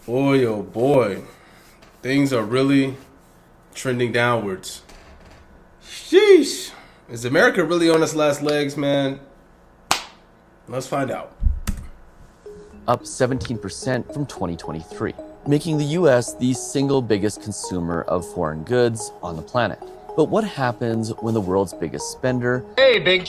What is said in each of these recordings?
Boy, oh boy. Things are really trending downwards. Sheesh. Is America really on its last legs, man? Let's find out. Up 17% from 2023, making the US the single biggest consumer of foreign goods on the planet. But what happens when the world's biggest spender, Hey, big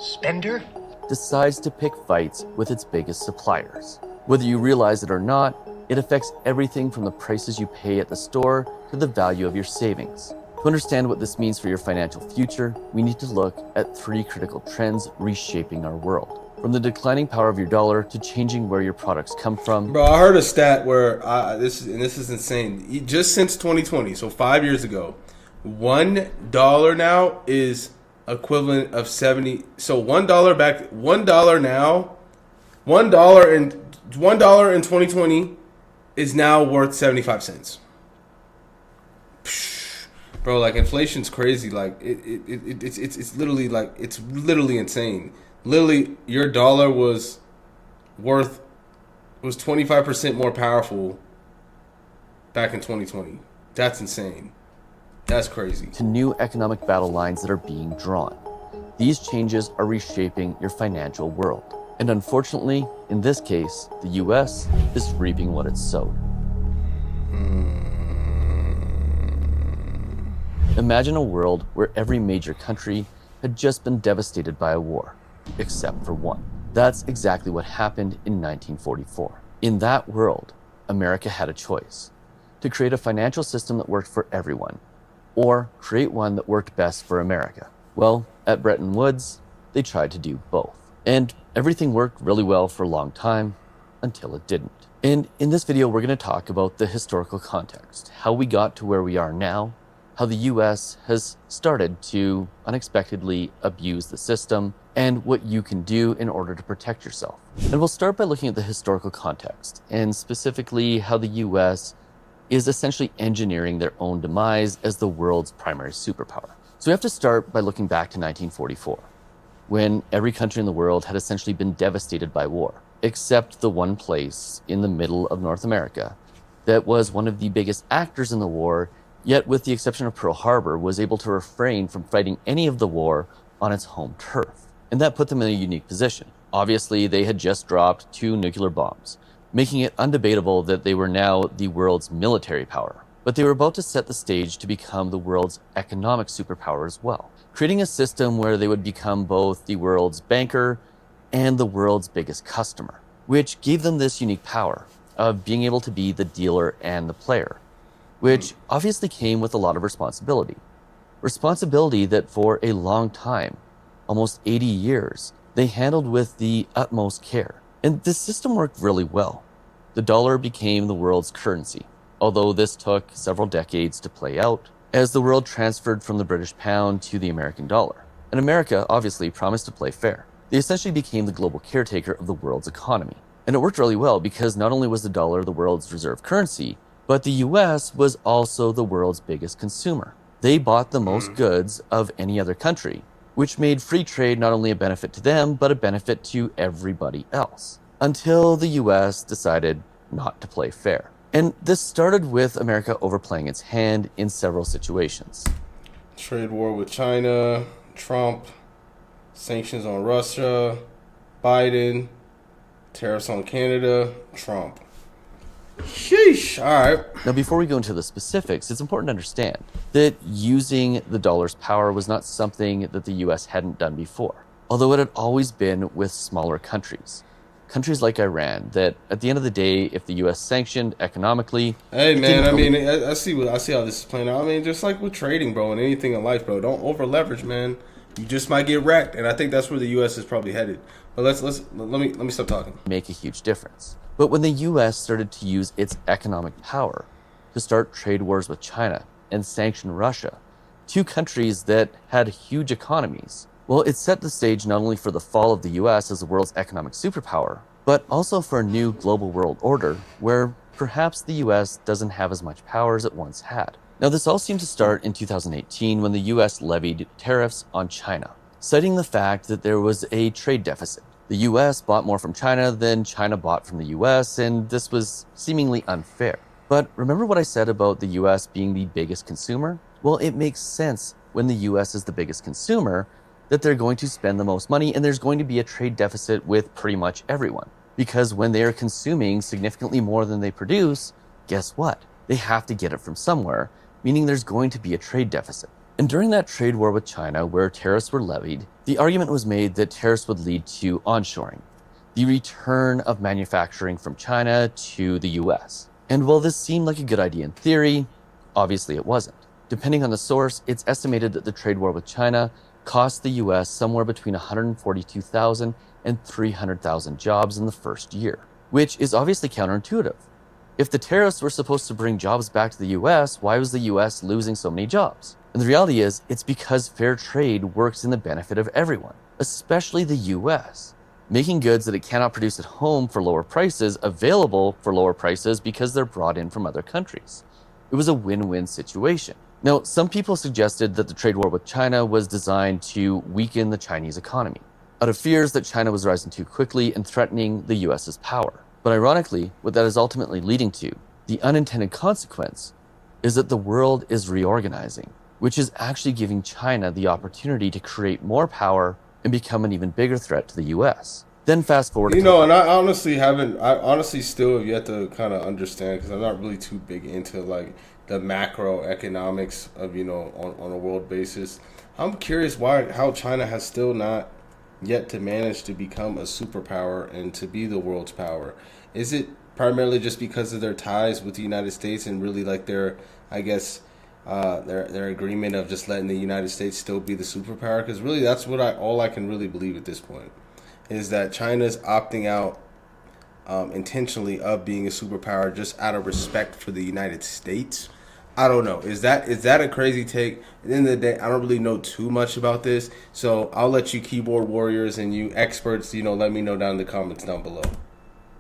spender? decides to pick fights with its biggest suppliers? Whether you realize it or not, it affects everything from the prices you pay at the store to the value of your savings. To understand what this means for your financial future, we need to look at 3 critical trends reshaping our world. From the declining power of your dollar to changing where your products come from. Bro, I heard a stat where this is insane. Just since 2020, so 5 years ago, $1 now is equivalent of 70. So $1 back, $1 now, $1 in 2020 is now worth 75 cents. Bro, like inflation's crazy. Like it's literally like it's literally insane. Literally, your dollar was 25% more powerful back in 2020. That's insane. That's crazy. To new economic battle lines that are being drawn. These changes are reshaping your financial world. And unfortunately, in this case, the US is reaping what it sowed. Imagine a world where every major country had just been devastated by a war, except for one. That's exactly what happened in 1944. In that world, America had a choice: to create a financial system that worked for everyone, or create one that worked best for America. Well, at Bretton Woods, they tried to do both. And everything worked really well for a long time, until it didn't. And in this video, we're going to talk about the historical context, how we got to where we are now, how the US has started to unexpectedly abuse the system, and what you can do in order to protect yourself. And we'll start by looking at the historical context, and specifically how the US is essentially engineering their own demise as the world's primary superpower. So we have to start by looking back to 1944, when every country in the world had essentially been devastated by war, except the one place in the middle of North America that was one of the biggest actors in the war, yet with the exception of Pearl Harbor, was able to refrain from fighting any of the war on its home turf. And that put them in a unique position. Obviously, they had just dropped 2 nuclear bombs, making it undebatable that they were now the world's military power. But they were about to set the stage to become the world's economic superpower as well, creating a system where they would become both the world's banker and the world's biggest customer, which gave them this unique power of being able to be the dealer and the player, which obviously came with a lot of responsibility. Responsibility that for a long time, almost 80 years, they handled with the utmost care. And this system worked really well. The dollar became the world's currency, although this took several decades to play out as the world transferred from the British pound to the American dollar. And America obviously promised to play fair. They essentially became the global caretaker of the world's economy. And it worked really well because not only was the dollar the world's reserve currency, but the US was also the world's biggest consumer. They bought the most goods of any other country, which made free trade not only a benefit to them, but a benefit to everybody else. Until the US decided not to play fair. And this started with America overplaying its hand in several situations. Trade war with China, Trump, sanctions on Russia, Biden, tariffs on Canada, Trump. Sheesh. All right. Now, before we go into the specifics, it's important to understand that using the dollar's power was not something that the US hadn't done before, although it had always been with smaller countries. Countries like Iran, that at the end of the day, if the US sanctioned economically... Hey, man, I see how this is playing out. I mean, just like with trading, bro, and anything in life, bro, don't over leverage, man. You just might get wrecked, and I think that's where the US is probably headed. But let me stop talking. Make a huge difference. But when the US started to use its economic power to start trade wars with China and sanction Russia, 2 countries that had huge economies, well, it set the stage not only for the fall of the US as the world's economic superpower, but also for a new global world order where perhaps the US doesn't have as much power as it once had. Now, this all seemed to start in 2018 when the US levied tariffs on China, citing the fact that there was a trade deficit. The US bought more from China than China bought from the US, and this was seemingly unfair. But remember what I said about the US being the biggest consumer? Well, it makes sense when the US is the biggest consumer that they're going to spend the most money and there's going to be a trade deficit with pretty much everyone. Because when they are consuming significantly more than they produce, guess what? They have to get it from somewhere, meaning there's going to be a trade deficit. And during that trade war with China, where tariffs were levied, the argument was made that tariffs would lead to onshoring, the return of manufacturing from China to the US. And while this seemed like a good idea in theory, obviously it wasn't. Depending on the source, it's estimated that the trade war with China cost the US somewhere between 142,000 and 300,000 jobs in the first year, which is obviously counterintuitive. If the tariffs were supposed to bring jobs back to the US, why was the US losing so many jobs? And the reality is, it's because fair trade works in the benefit of everyone, especially the US, making goods that it cannot produce at home for lower prices available for lower prices because they're brought in from other countries. It was a win-win situation. Now, some people suggested that the trade war with China was designed to weaken the Chinese economy, out of fears that China was rising too quickly and threatening the US's power. But ironically, what that is ultimately leading to, the unintended consequence, is that the world is reorganizing, which is actually giving China the opportunity to create more power and become an even bigger threat to the US. Then fast forward. And I honestly still have yet to kind of understand, because I'm not really too big into like the macroeconomics of, on a world basis. I'm curious how China has still not yet to manage to become a superpower and to be the world's power. Is it primarily just because of their ties with the United States and really like their, I guess, their agreement of just letting the United States still be the superpower? Because really, that's all I can really believe at this point, is that China's opting out intentionally of being a superpower just out of respect for the United States. I don't know. Is that a crazy take? At the end of the day, I don't really know too much about this, so I'll let you keyboard warriors and you experts, let me know down in the comments down below.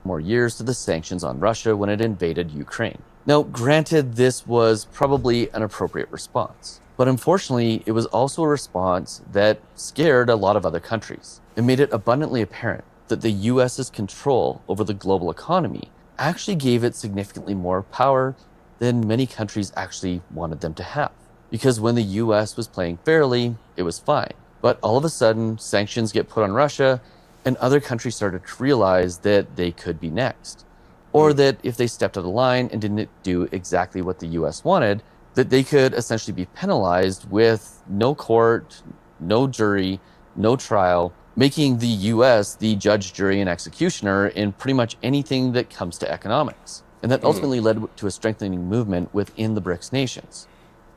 More years to the sanctions on Russia when it invaded Ukraine. Now, granted, this was probably an appropriate response, but unfortunately, it was also a response that scared a lot of other countries. It made it abundantly apparent that the US's control over the global economy actually gave it significantly more power than many countries actually wanted them to have. Because when the US was playing fairly, it was fine. But all of a sudden, sanctions get put on Russia, and other countries started to realize that they could be next. Or that if they stepped out of line and didn't do exactly what the US wanted, that they could essentially be penalized with no court, no jury, no trial, making the US the judge, jury, and executioner in pretty much anything that comes to economics. And that ultimately led to a strengthening movement within the BRICS nations.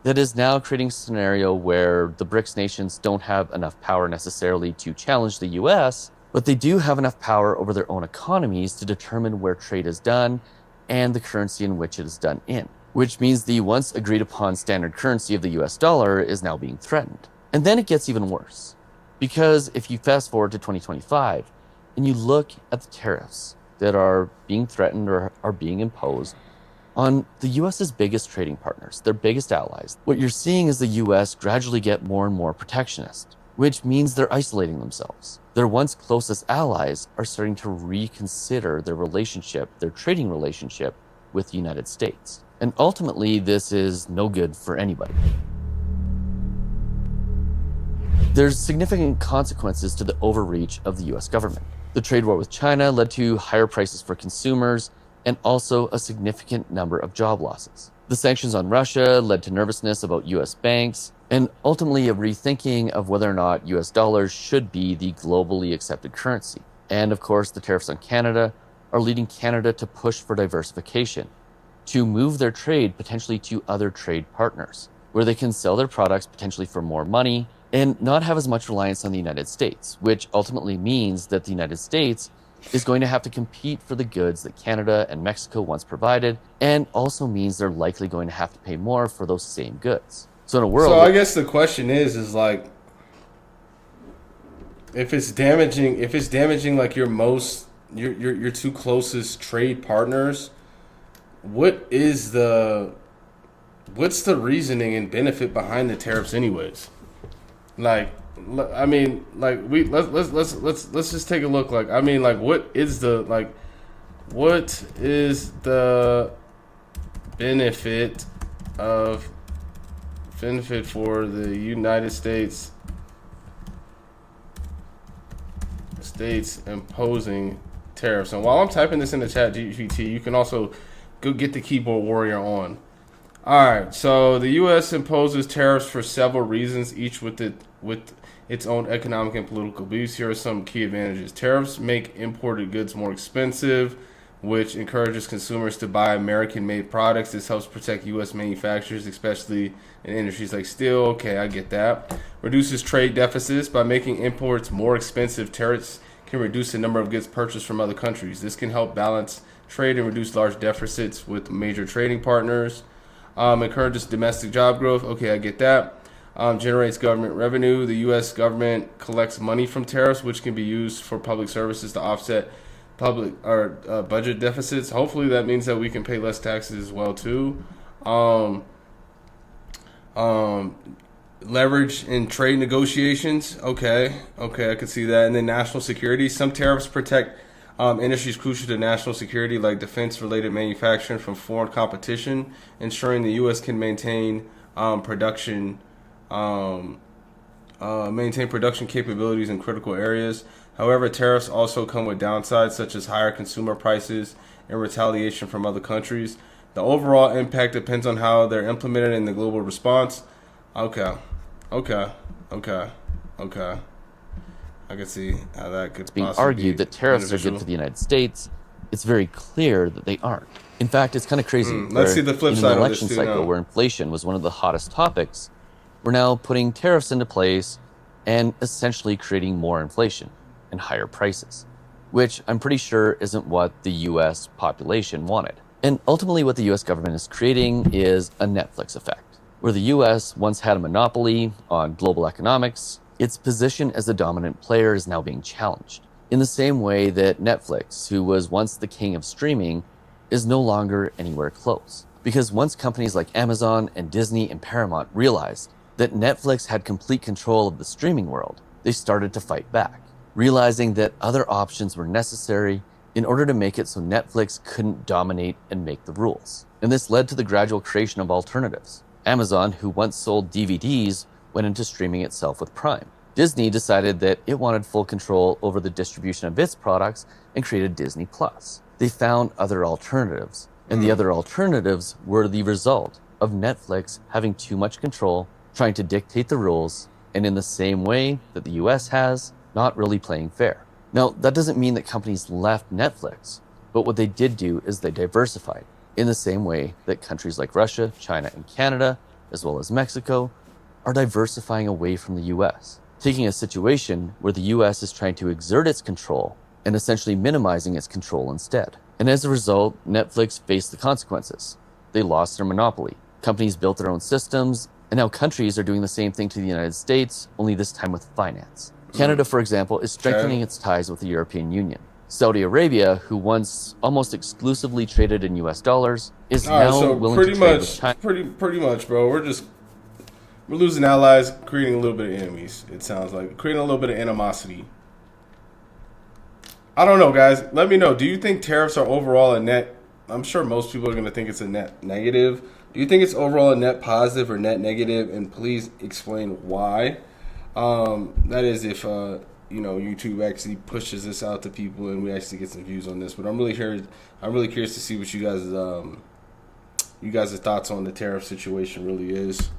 That is now creating a scenario where the BRICS nations don't have enough power necessarily to challenge the US, but they do have enough power over their own economies to determine where trade is done and the currency in which it is done in, which means the once agreed upon standard currency of the US dollar is now being threatened. And then it gets even worse, because if you fast forward to 2025 and you look at the tariffs that are being threatened or are being imposed on the US's biggest trading partners, their biggest allies, what you're seeing is the US gradually get more and more protectionist, which means they're isolating themselves. Their once closest allies are starting to reconsider their relationship, their trading relationship with the United States. And ultimately, this is no good for anybody. There's significant consequences to the overreach of the US government. The trade war with China led to higher prices for consumers and also a significant number of job losses. The sanctions on Russia led to nervousness about US banks and ultimately a rethinking of whether or not US dollars should be the globally accepted currency. And of course, the tariffs on Canada are leading Canada to push for diversification, to move their trade potentially to other trade partners, where they can sell their products potentially for more money and not have as much reliance on the United States, which ultimately means that the United States is going to have to compete for the goods that Canada and Mexico once provided, and also means they're likely going to have to pay more for those same goods. So in a world... So I guess the question is like, if it's damaging like your two closest trade partners, what's the reasoning and benefit behind the tariffs anyways? Like, I mean, like let's just take a look. Like, I mean, like, what is the benefit of benefit for the United States imposing tariffs? And while I'm typing this in the chat GPT, you can also go get the keyboard warrior on. All right, so the U.S. imposes tariffs for several reasons, each with its own economic and political beliefs. Here are some key advantages. Tariffs make imported goods more expensive, which encourages consumers to buy American-made products. This helps protect U.S. manufacturers, especially in industries like steel. Okay, I get that. Reduces trade deficits. By making imports more expensive, tariffs can reduce the number of goods purchased from other countries. This can help balance trade and reduce large deficits with major trading partners. Encourages domestic job growth. Okay, I get that. Generates government revenue. The U.S. government collects money from tariffs, which can be used for public services to offset public or budget deficits. Hopefully, that means that we can pay less taxes as well too. Leverage in trade negotiations. Okay, I can see that. And then national security. Some tariffs protect industries crucial to national security, like defense-related manufacturing from foreign competition, ensuring the U.S. can maintain production capabilities in critical areas. However, tariffs also come with downsides, such as higher consumer prices and retaliation from other countries. The overall impact depends on how they're implemented in the global response. Okay. I can see how that could being argued that tariffs are good for the United States. It's very clear that they aren't. In fact, it's kind of crazy. Let's see the flip side in an of election this cycle where inflation was one of the hottest topics, we're now putting tariffs into place and essentially creating more inflation and higher prices, which I'm pretty sure isn't what the U.S. population wanted. And ultimately what the U.S. government is creating is a Netflix effect, where the U.S. once had a monopoly on global economics. Its position as the dominant player is now being challenged, in the same way that Netflix, who was once the king of streaming, is no longer anywhere close. Because once companies like Amazon and Disney and Paramount realized that Netflix had complete control of the streaming world, they started to fight back, realizing that other options were necessary in order to make it so Netflix couldn't dominate and make the rules. And this led to the gradual creation of alternatives. Amazon, who once sold DVDs, went into streaming itself with Prime. Disney decided that it wanted full control over the distribution of its products and created Disney Plus. They found other alternatives, and the other alternatives were the result of Netflix having too much control, trying to dictate the rules, and in the same way that the US has, not really playing fair. Now, that doesn't mean that companies left Netflix, but what they did do is they diversified, in the same way that countries like Russia, China, and Canada, as well as Mexico, are diversifying away from the US, taking a situation where the US is trying to exert its control and essentially minimizing its control instead. And as a result, Netflix faced the consequences. They lost their monopoly. Companies built their own systems, and now countries are doing the same thing to the United States, only this time with finance. Canada, for example, is strengthening its ties with the European Union. Saudi Arabia, who once almost exclusively traded in US dollars, is now willing to trade with China. Pretty much, bro. We're losing allies, creating a little bit of enemies, it sounds like. Creating a little bit of animosity. I don't know, guys. Let me know. Do you think tariffs are overall a net? I'm sure most people are going to think it's a net negative. Do you think it's overall a net positive or net negative? And please explain why. That is if, YouTube actually pushes this out to people and we actually get some views on this. But I'm really curious to see what you guys' thoughts on the tariff situation really is.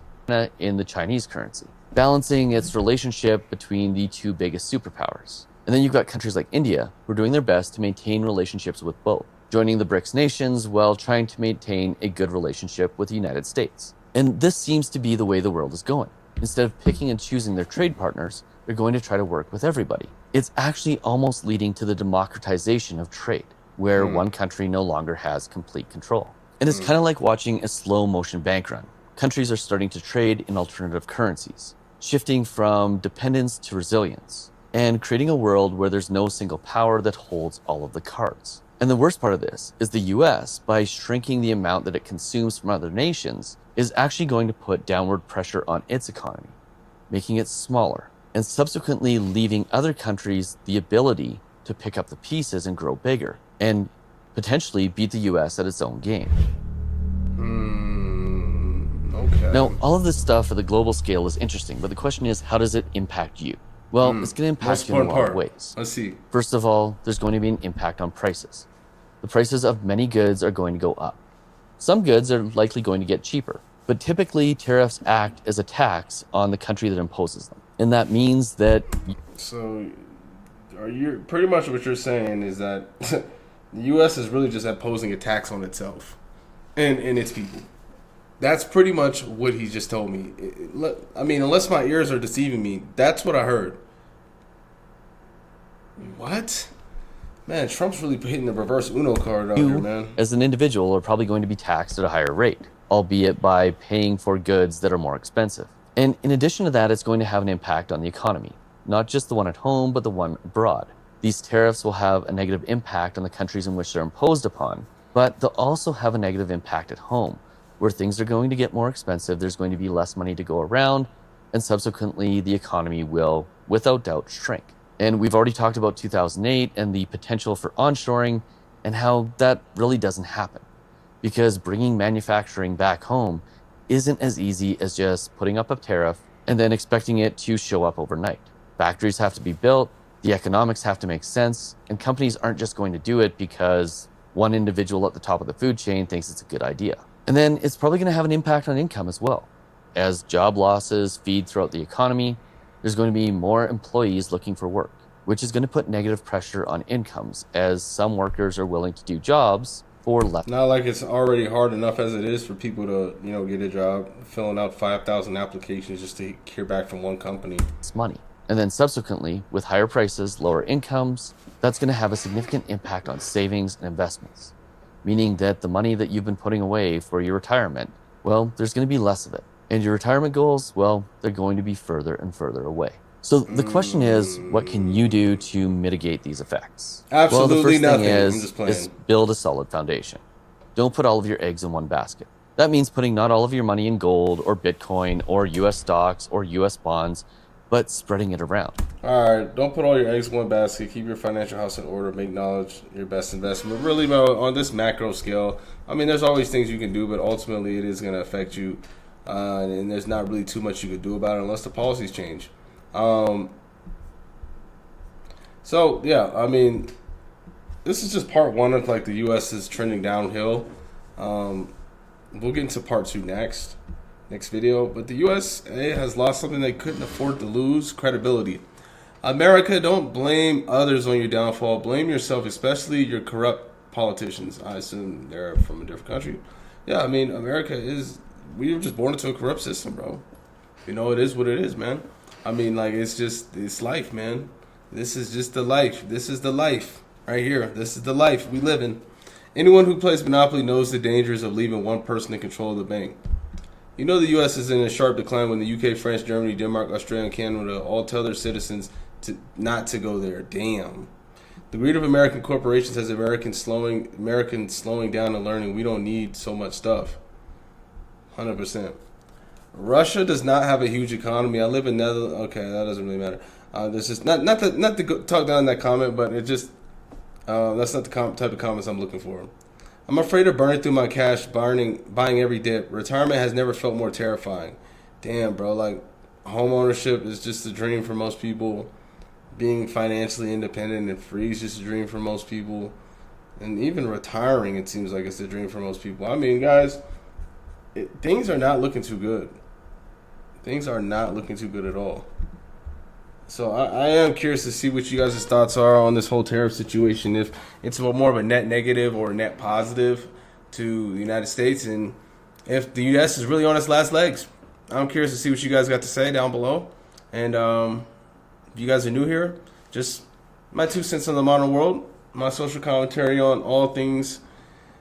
In the Chinese currency, balancing its relationship between the two biggest superpowers. And then you've got countries like India, who are doing their best to maintain relationships with both, joining the BRICS nations while trying to maintain a good relationship with the United States. And this seems to be the way the world is going. Instead of picking and choosing their trade partners, they're going to try to work with everybody. It's actually almost leading to the democratization of trade, where one country no longer has complete control. And it's kind of like watching a slow motion bank run. Countries are starting to trade in alternative currencies, shifting from dependence to resilience, and creating a world where there's no single power that holds all of the cards. And the worst part of this is the US, by shrinking the amount that it consumes from other nations, is actually going to put downward pressure on its economy, making it smaller and subsequently leaving other countries the ability to pick up the pieces and grow bigger, and potentially beat the US at its own game. Okay. Now, all of this stuff at the global scale is interesting, but the question is, how does it impact you? Well, it's going to impact Most you in a important lot of part. ways. Let's see. First of all, there's going to be an impact on prices. The prices of many goods are going to go up. Some goods are likely going to get cheaper, but typically tariffs act as a tax on the country that imposes them. And that means that So, are you pretty much what you're saying is that the U.S. is really just imposing a tax on itself and its people. That's pretty much what he just told me. I mean, unless my ears are deceiving me, that's what I heard. What? Man, Trump's really hitting the reverse Uno card out here, man. as an individual, are probably going to be taxed at a higher rate, albeit by paying for goods that are more expensive. And in addition to that, it's going to have an impact on the economy, not just the one at home, but the one abroad. These tariffs will have a negative impact on the countries in which they're imposed upon, but they'll also have a negative impact at home, where things are going to get more expensive, there's going to be less money to go around, and subsequently the economy will, without doubt, shrink. And we've already talked about 2008 and the potential for onshoring and how that really doesn't happen, because bringing manufacturing back home isn't as easy as just putting up a tariff and then expecting it to show up overnight. Factories have to be built, the economics have to make sense, and companies aren't just going to do it because one individual at the top of the food chain thinks it's a good idea. And then it's probably going to have an impact on income as well. As job losses feed throughout the economy, there's going to be more employees looking for work, which is going to put negative pressure on incomes as some workers are willing to do jobs for less. Not like it's already hard enough as it is for people to, get a job, filling out 5,000 applications just to hear back from one company. Money. And then subsequently, with higher prices, lower incomes, that's going to have a significant impact on savings and investments, meaning that the money that you've been putting away for your retirement, well, there's going to be less of it. And your retirement goals, well, they're going to be further and further away. So the question is, what can you do to mitigate these effects? Absolutely well, the first nothing. thing I'm just playing. is build a solid foundation. Don't put all of your eggs in one basket. That means putting not all of your money in gold or Bitcoin or US stocks or US bonds, but spreading it around. All right, don't put all your eggs in one basket. Keep your financial house in order. Make knowledge your best investment. Really, on this macro scale, I mean, there's always things you can do, but ultimately it is going to affect you. And there's not really too much you could do about it unless the policies change. So, yeah, I mean, this is just part one of, the U.S. is trending downhill. We'll get into part two next video. But the USA has lost something they couldn't afford to lose: credibility. America, don't blame others on your downfall. Blame yourself, especially your corrupt politicians. I assume they're from a different country. Yeah, I mean, we were just born into a corrupt system, bro. It is what it is, man. I mean, it's life, man. This is just the life. This is the life right here. This is the life we live in. Anyone who plays Monopoly knows the dangers of leaving one person in control of the bank. The U.S. is in a sharp decline when the UK, France, Germany, Denmark, Australia, and Canada all tell their citizens not to go there. Damn. The greed of American corporations has Americans slowing down and learning we don't need so much stuff. 100%. Russia does not have a huge economy. I live in Netherlands. Okay, that doesn't really matter. This is not to talk down that comment, but it just that's not the type of comments I'm looking for. I'm afraid of burning through my cash, buying every dip. Retirement has never felt more terrifying. Damn, bro. Home ownership is just a dream for most people. Being financially independent and free is just a dream for most people. And even retiring, it seems like it's a dream for most people. I mean, guys, things are not looking too good. Things are not looking too good at all. So I am curious to see what you guys' thoughts are on this whole tariff situation. If it's more of a net negative or a net positive to the United States, and if the U.S. is really on its last legs. I'm curious to see what you guys got to say down below. And if you guys are new here, just my 2 cents on the modern world, my social commentary on all things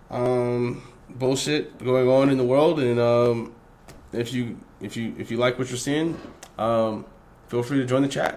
bullshit going on in the world. And if you like what you're seeing, feel free to join the chat.